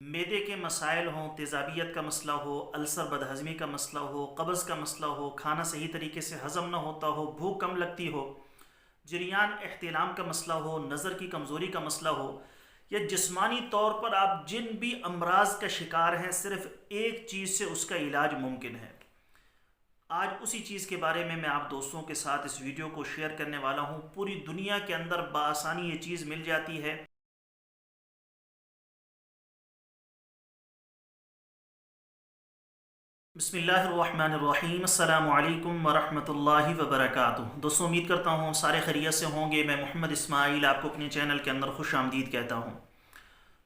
معدے کے مسائل ہوں، تیزابیت کا مسئلہ ہو، السر بدہضمی کا مسئلہ ہو، قبض کا مسئلہ ہو، کھانا صحیح طریقے سے ہضم نہ ہوتا ہو، بھوک کم لگتی ہو، جریان احتلام کا مسئلہ ہو، نظر کی کمزوری کا مسئلہ ہو، یا جسمانی طور پر آپ جن بھی امراض کا شکار ہیں، صرف ایک چیز سے اس کا علاج ممکن ہے۔ آج اسی چیز کے بارے میں آپ دوستوں کے ساتھ اس ویڈیو کو شیئر کرنے والا ہوں۔ پوری دنیا کے اندر بآسانی یہ چیز مل جاتی ہے۔ بسم اللہ الرحمن الرحیم۔ السلام علیکم ورحمۃ اللہ وبرکاتہ۔ دوستوں امید کرتا ہوں سارے خیریت سے ہوں گے۔ میں محمد اسماعیل آپ کو اپنے چینل کے اندر خوش آمدید کہتا ہوں۔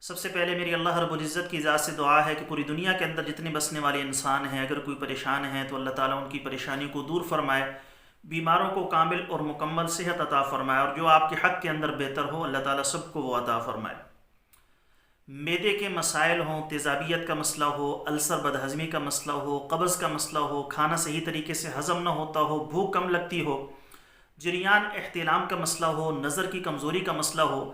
سب سے پہلے میری اللہ رب العزت کی ذات سے دعا ہے کہ پوری دنیا کے اندر جتنے بسنے والے انسان ہیں، اگر کوئی پریشان ہیں تو اللہ تعالیٰ ان کی پریشانی کو دور فرمائے، بیماروں کو کامل اور مکمل صحت عطا فرمائے، اور جو آپ کے حق کے اندر بہتر ہو اللہ تعالیٰ سب کو وہ عطا فرمائے۔ معدے کے مسائل ہوں، تیزابیت کا مسئلہ ہو، السر بدہضمی کا مسئلہ ہو، قبض کا مسئلہ ہو، کھانا صحیح طریقے سے ہضم نہ ہوتا ہو، بھوک کم لگتی ہو، جریان احتلام کا مسئلہ ہو، نظر کی کمزوری کا مسئلہ ہو،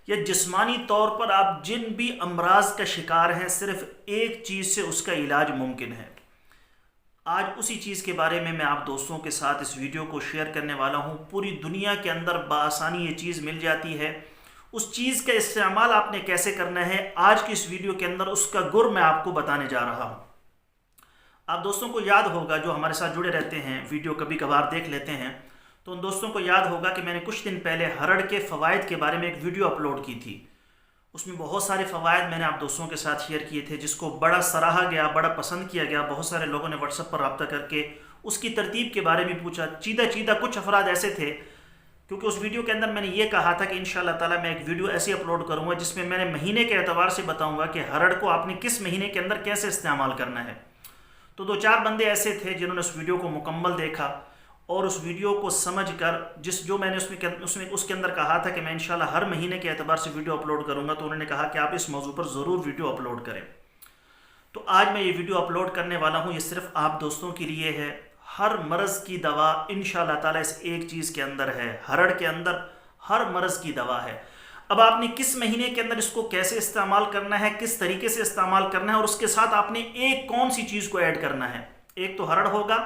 یا جسمانی طور پر آپ جن بھی امراض کا شکار ہیں، صرف ایک چیز سے اس کا علاج ممکن ہے۔ آج اسی چیز کے بارے میں آپ دوستوں کے ساتھ اس ویڈیو کو شیئر کرنے والا ہوں۔ پوری دنیا کے اندر بآسانی یہ چیز مل جاتی ہے۔ اس چیز کا استعمال آپ نے کیسے کرنا ہے، آج کی اس ویڈیو کے اندر اس کا گر میں آپ کو بتانے جا رہا ہوں۔ آپ دوستوں کو یاد ہوگا، جو ہمارے ساتھ جڑے رہتے ہیں، ویڈیو کبھی کبھار دیکھ لیتے ہیں، تو ان دوستوں کو یاد ہوگا کہ میں نے کچھ دن پہلے ہرڑ کے فوائد کے بارے میں ایک ویڈیو اپلوڈ کی تھی۔ اس میں بہت سارے فوائد میں نے آپ دوستوں کے ساتھ شیئر کیے تھے، جس کو بڑا سراہا گیا، بڑا پسند کیا گیا۔ بہت سارے لوگوں نے واٹس ایپ پر رابطہ کر کے اس کی ترتیب کے بارے میں پوچھا۔ چیدہ کچھ افراد ایسے تھے، کیونکہ اس ویڈیو کے اندر میں نے یہ کہا تھا کہ انشاءاللہ تعالیٰ میں ایک ویڈیو ایسی اپلوڈ کروں گا جس میں نے مہینے کے اعتبار سے بتاؤں گا کہ ہرڑ کو آپ نے کس مہینے کے اندر کیسے استعمال کرنا ہے۔ تو دو چار بندے ایسے تھے جنہوں نے اس ویڈیو کو مکمل دیکھا اور اس ویڈیو کو سمجھ کر جو میں نے اس کے اندر کہا تھا کہ میں انشاءاللہ ہر مہینے کے اعتبار سے ویڈیو اپلوڈ کروں گا، تو انہوں نے کہا کہ آپ اس موضوع پر ضرور ویڈیو اپلوڈ کریں۔ تو آج میں یہ ویڈیو اپلوڈ کرنے والا ہوں۔ یہ صرف آپ دوستوں کے لیے ہے۔ ہر مرض کی دوا انشاءاللہ تعالیٰ اس ایک چیز کے اندر ہے۔ ہرڑ کے اندر ہر مرض کی دوا ہے۔ اب آپ نے کس مہینے کے اندر اس کو کیسے استعمال کرنا ہے، کس طریقے سے استعمال کرنا ہے، اور اس کے ساتھ آپ نے ایک کون سی چیز کو ایڈ کرنا ہے۔ ایک تو ہرڑ ہوگا،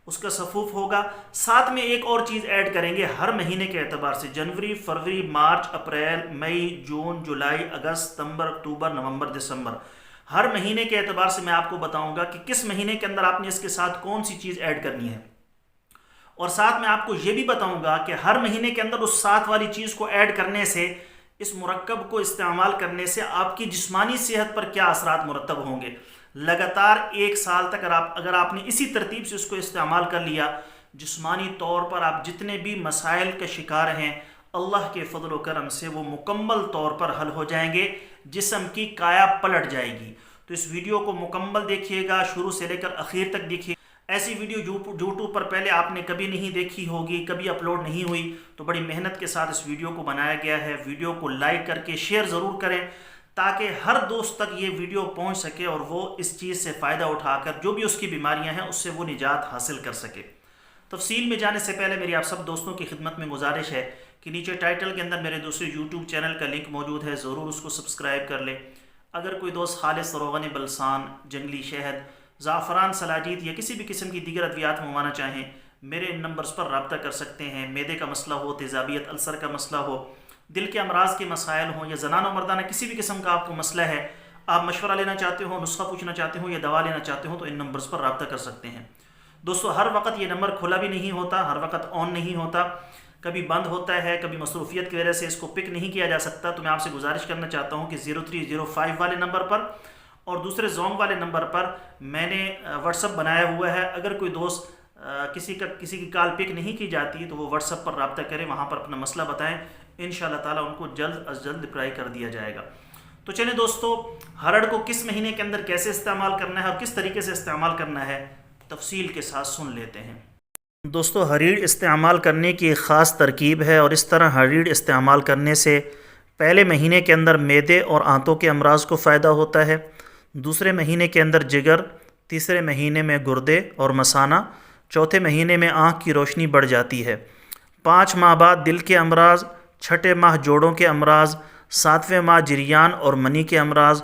اس کا سفوف ہوگا، ساتھ میں ایک اور چیز ایڈ کریں گے ہر مہینے کے اعتبار سے۔ جنوری، فروری، مارچ، اپریل، مئی، جون، جولائی، اگست، ستمبر، اکتوبر، نومبر، دسمبر، ہر مہینے کے اعتبار سے میں آپ کو بتاؤں گا کہ کس مہینے کے اندر آپ نے اس کے ساتھ کون سی چیز ایڈ کرنی ہے، اور ساتھ میں آپ کو یہ بھی بتاؤں گا کہ ہر مہینے کے اندر اس ساتھ والی چیز کو ایڈ کرنے سے، اس مرکب کو استعمال کرنے سے آپ کی جسمانی صحت پر کیا اثرات مرتب ہوں گے۔ لگاتار ایک سال تک اگر آپ نے اسی ترتیب سے اس کو استعمال کر لیا، جسمانی طور پر آپ جتنے بھی مسائل کے شکار ہیں، اللہ کے فضل و کرم سے وہ مکمل طور پر حل ہو جائیں گے، جسم کی کایا پلٹ جائے گی۔ تو اس ویڈیو کو مکمل دیکھیے گا، شروع سے لے کر اخیر تک دیکھیے۔ ایسی ویڈیو یوٹیوب پر پہلے آپ نے کبھی نہیں دیکھی ہوگی، کبھی اپلوڈ نہیں ہوئی، تو بڑی محنت کے ساتھ اس ویڈیو کو بنایا گیا ہے۔ ویڈیو کو لائک کر کے شیئر ضرور کریں تاکہ ہر دوست تک یہ ویڈیو پہنچ سکے اور وہ اس چیز سے فائدہ اٹھا کر جو بھی اس کی بیماریاں ہیں اس سے وہ نجات حاصل کر سکے۔ تفصیل میں جانے سے پہلے میری آپ سب دوستوں کی خدمت میں گزارش ہے کہ نیچے ٹائٹل کے اندر میرے دوسرے یوٹیوب چینل کا لنک موجود ہے، ضرور اس کو سبسکرائب کر لیں۔ اگر کوئی دوست خالص روغن بلسان، جنگلی شہد، زعفران، سلاجید یا کسی بھی قسم کی دیگر ادویات منگوانا چاہیں، میرے ان نمبرز پر رابطہ کر سکتے ہیں۔ معدے کا مسئلہ ہو، تیزابیت، السر کا مسئلہ ہو، دل کے امراض کے مسائل ہوں، یا زنان و مردانہ کسی بھی قسم کا آپ کو مسئلہ ہے، آپ مشورہ لینا چاہتے ہو، نسخہ پوچھنا چاہتے ہو یا دوا لینا چاہتے ہو، تو ان نمبرز پر رابطہ کر سکتے ہیں۔ دوستو ہر وقت یہ نمبر کھلا بھی نہیں ہوتا، ہر وقت آن نہیں ہوتا، کبھی بند ہوتا ہے، کبھی مصروفیت کی وجہ سے اس کو پک نہیں کیا جا سکتا۔ تو میں آپ سے گزارش کرنا چاہتا ہوں کہ 0305 والے نمبر پر اور دوسرے زونگ والے نمبر پر میں نے واٹس ایپ بنایا ہوا ہے۔ اگر کوئی دوست کسی کی کال پک نہیں کی جاتی تو وہ واٹس ایپ پر رابطہ کریں، وہاں پر اپنا مسئلہ بتائیں، انشاءاللہ تعالیٰ ان کو جلد از جلد رپلائی کر دیا جائے گا۔ تو چلیں دوستو، ہرڑ کو کس مہینے کے اندر کیسے استعمال کرنا ہے اور کس طریقے سے استعمال کرنا ہے، تفصیل کے ساتھ سن لیتے ہیں۔ دوستو ہریڑ استعمال کرنے کی ایک خاص ترکیب ہے، اور اس طرح ہریڑ استعمال کرنے سے پہلے مہینے کے اندر معدے اور آنتوں کے امراض کو فائدہ ہوتا ہے، دوسرے مہینے کے اندر جگر، تیسرے مہینے میں گردے اور مثانہ، چوتھے مہینے میں آنکھ کی روشنی بڑھ جاتی ہے، 5 ماہ بعد دل کے امراض، چھٹے ماہ جوڑوں کے امراض، 7ویں ماہ جریان اور منی کے امراض،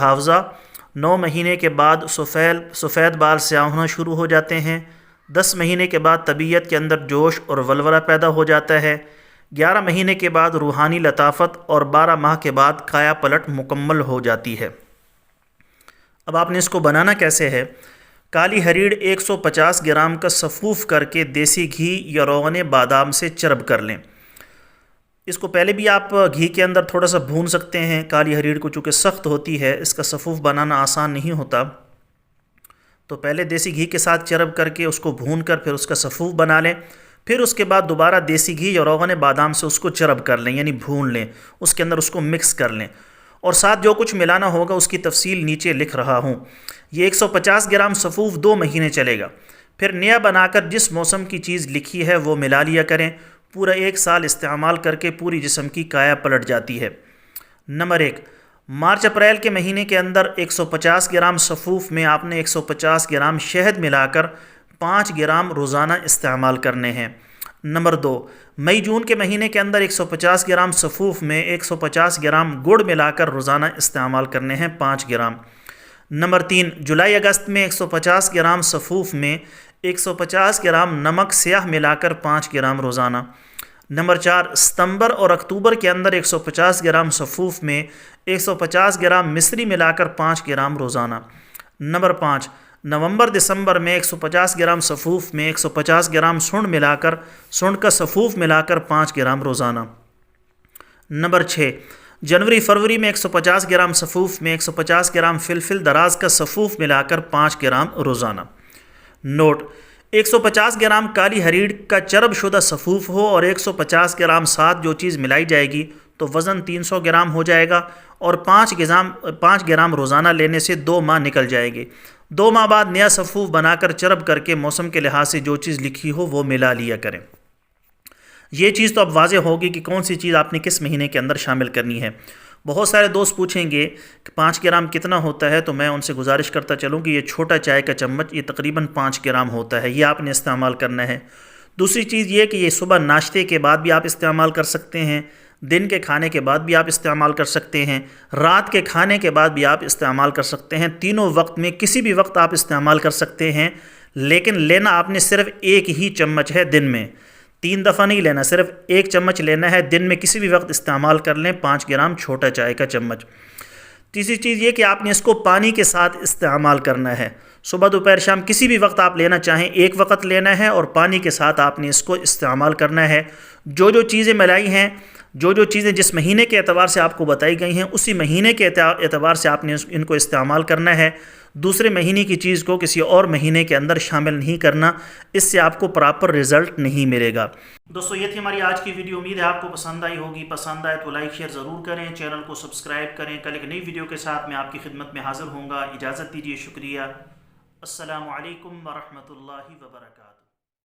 حافظہ، 9 مہینے کے بعد سفید بال سیاہ ہونا شروع ہو جاتے ہیں، 10 مہینے کے بعد طبیعت کے اندر جوش اور ولولہ پیدا ہو جاتا ہے، 11 مہینے کے بعد روحانی لطافت اور 12 ماہ کے بعد کایا پلٹ مکمل ہو جاتی ہے۔ اب آپ نے اس کو بنانا کیسے ہے؟ کالی ہریڑ 150 گرام کا سفوف کر کے دیسی گھی یا روغن بادام سے چرب کر لیں۔ اس کو پہلے بھی آپ گھی کے اندر تھوڑا سا بھون سکتے ہیں، کالی ہریڑ کو چونکہ سخت ہوتی ہے، اس کا سفوف بنانا آسان نہیں ہوتا، تو پہلے دیسی گھی کے ساتھ چرب کر کے اس کو بھون کر پھر اس کا سفوف بنا لیں، پھر اس کے بعد دوبارہ دیسی گھی یا روغن بادام سے اس کو چرب کر لیں، یعنی بھون لیں، اس کے اندر اس کو مکس کر لیں، اور ساتھ جو کچھ ملانا ہوگا اس کی تفصیل نیچے لکھ رہا ہوں۔ یہ 150 گرام سفوف 2 مہینے چلے گا، پھر نیا بنا کر جس موسم کی چیز لکھی ہے وہ ملا لیا کریں، پورا 1 سال استعمال کر کے پوری جسم کی کایا پلٹ جاتی ہے۔ نمبر 1، مارچ اپریل کے مہینے کے اندر 150 گرام سفوف میں آپ نے 150 گرام شہد ملا کر 5 گرام روزانہ استعمال کرنے ہیں۔ نمبر 2، مئی جون کے مہینے کے اندر 150 گرام سفوف میں 150 گرام گڑ ملا کر روزانہ استعمال کرنے ہیں 5 گرام۔ نمبر 3، جولائی اگست میں 150 گرام سفوف میں 150 گرام نمک سیاہ ملا کر 5 گرام روزانہ۔ نمبر 4، ستمبر اور اکتوبر کے اندر 150 گرام سفوف میں 150 گرام مصری ملا کر 5 گرام روزانہ۔ نمبر 5، نومبر دسمبر میں 150 گرام سفوف میں 150 گرام سنڈ ملا کر سنڈ کا سفوف ملا کر 5 گرام روزانہ۔ نمبر 6، جنوری فروری میں 150 گرام سفوف میں 150 گرام فلفل دراز کا سفوف ملا کر 5 گرام روزانہ۔ نوٹ: 150 گرام کالی ہریڑ کا چرب شدہ سفوف ہو اور 150 گرام ساتھ جو چیز ملائی جائے گی تو وزن 300 گرام ہو جائے گا، اور 5 گرام روزانہ لینے سے 2 ماہ نکل جائے گی۔ 2 ماہ بعد نیا سفوف بنا کر چرب کر کے موسم کے لحاظ سے جو چیز لکھی ہو وہ ملا لیا کریں۔ یہ چیز تو اب واضح ہوگی کہ کون سی چیز آپ نے کس مہینے کے اندر شامل کرنی ہے۔ بہت سارے دوست پوچھیں گے کہ 5 گرام کتنا ہوتا ہے، تو میں ان سے گزارش کرتا چلوں کہ یہ چھوٹا چائے کا چمچ یہ تقریباً 5 گرام ہوتا ہے، یہ آپ نے استعمال کرنا ہے۔ دوسری چیز یہ کہ یہ صبح ناشتے کے بعد بھی آپ استعمال کر سکتے ہیں، دن کے کھانے کے بعد بھی آپ استعمال کر سکتے ہیں، رات کے کھانے کے بعد بھی آپ استعمال کر سکتے ہیں، تینوں وقت میں کسی بھی وقت آپ استعمال کر سکتے ہیں، لیکن لینا آپ نے صرف 1 ہی چمچ ہے دن میں، 3 دفعہ نہیں لینا، صرف 1 چمچ لینا ہے، دن میں کسی بھی وقت استعمال کر لیں، 5 گرام چھوٹا چائے کا چمچ۔ تیسری چیز یہ کہ آپ نے اس کو پانی کے ساتھ استعمال کرنا ہے، صبح دوپہر شام کسی بھی وقت آپ لینا چاہیں 1 وقت لینا ہے، اور پانی کے ساتھ آپ نے اس کو استعمال کرنا ہے۔ جو چیزیں ملائی ہیں، جو چیزیں جس مہینے کے اعتبار سے آپ کو بتائی گئی ہیں، اسی مہینے کے اعتبار سے آپ نے ان کو استعمال کرنا ہے، دوسرے مہینے کی چیز کو کسی اور مہینے کے اندر شامل نہیں کرنا، اس سے آپ کو پراپر رزلٹ نہیں ملے گا۔ دوستو یہ تھی ہماری آج کی ویڈیو، امید ہے آپ کو پسند آئی ہوگی، پسند آئے تو لائک شیئر ضرور کریں، چینل کو سبسکرائب کریں، کل ایک نئی ویڈیو کے ساتھ میں آپ کی خدمت میں حاضر ہوں گا، اجازت دیجیے، شکریہ، السلام علیکم ورحمۃ اللہ وبرکاتہ۔